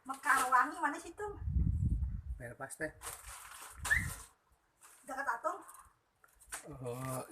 Mekarwangi mana situ? Belpas teh. Dekat Atung. Oh,